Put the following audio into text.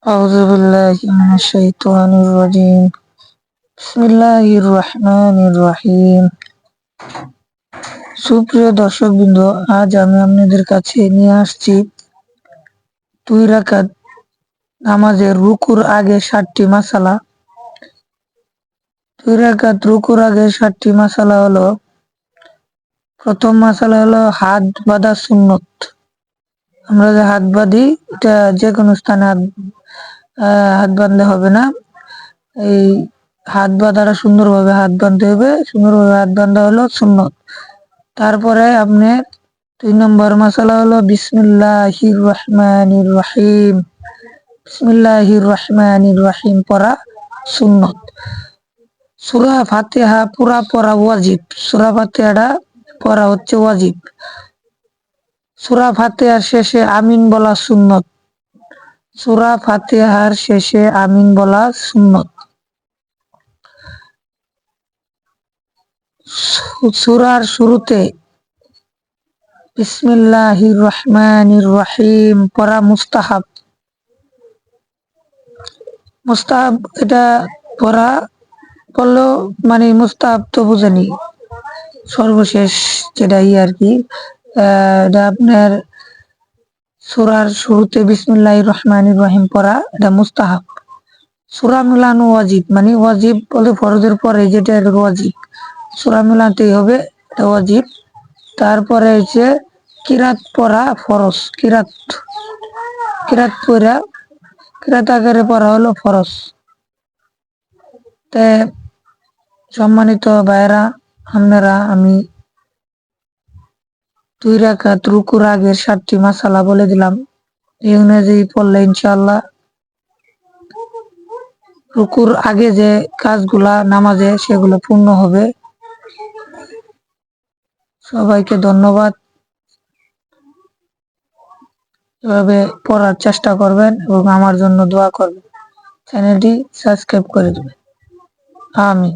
أعوذ بالله من الشيطان الرجيم بسم الله الرحمن الرحيم। সুপ্রিয় দর্শকবৃন্দ, আজ আমি আপনাদের কাছে নিয়ে আসছি 2 রাকাত নামাজের রুকুর আগে 7টি মাসালা। 2 রাকাত রুকুর আগে 7টি মাসালা হলো, প্রথম মাসালা হলো হাত বাঁধা সুন্নত। আমরা যে হাত বাঁধি, এটা যে কোনো স্থানে হাত বাঁধলে হবে না। এই হাত বাঁধাটা সুন্দরভাবে হাত বাঁধতে হবে, সুন্দরভাবে হাত বাঁধা হলো সুন্নত। তারপরে আপনার 2 নম্বর মাসালা হলো বিসমিল্লাহির রহমানির রহিম। বিসমিল্লাহির রহমানির রহিম পড়া সুন্নত। সূরা ফাতিহা পুরা পড়া ওয়াজিব। সূরা ফাতিহাটা পড়া হচ্ছে ওয়াজিব। সূরা ফাতিহার শেষে আমিন বলা সুন্নত। সূরা ফাতিহার শেষে আমিন বলা সুন্নত। সূরার শুরুতে বিসমিল্লাহির রহমানির রহিম পড়া মুস্তাহাব। মুস্তাহাব এটা পড়লেও মানে মুস্তাহাব তো বুঝেনি, সর্বশেষ যেটা আর কি, এটা আপনার সূরার শুরুতে বিসমিল্লাহির রহমানির রহিম পড়া এটা মুস্তাহাব। সূরা মিলানো ওয়াজিব, মানে ওয়াজিব বলে ফরজের পরে যেটা এটা ওয়াজিব, সূরা মিলাতেই হবে, এটা ওয়াজিব। তারপরে হচ্ছে কিরাত পড়া ফরজ। কিরাত পড়া, কিরাত আকারে পড়া হলো ফরজ। তে সম্মানিত ভাইরা, আপনারা আমি 2 রাকাত রুকুর আগের 7টি মাসালা বলে দিলাম। এই অনুযায়ী পড়লে ইনশাআল্লাহ রুকুর আগে যে কাজগুলা নামাজে সেগুলো পূর্ণ হবে। সবাইকে ধন্যবাদ। এভাবে পড়ার চেষ্টা করবেন এবং আমার জন্য দোয়া করবেন। চ্যানেলটি সাবস্ক্রাইব করে দেবেন। আমিন।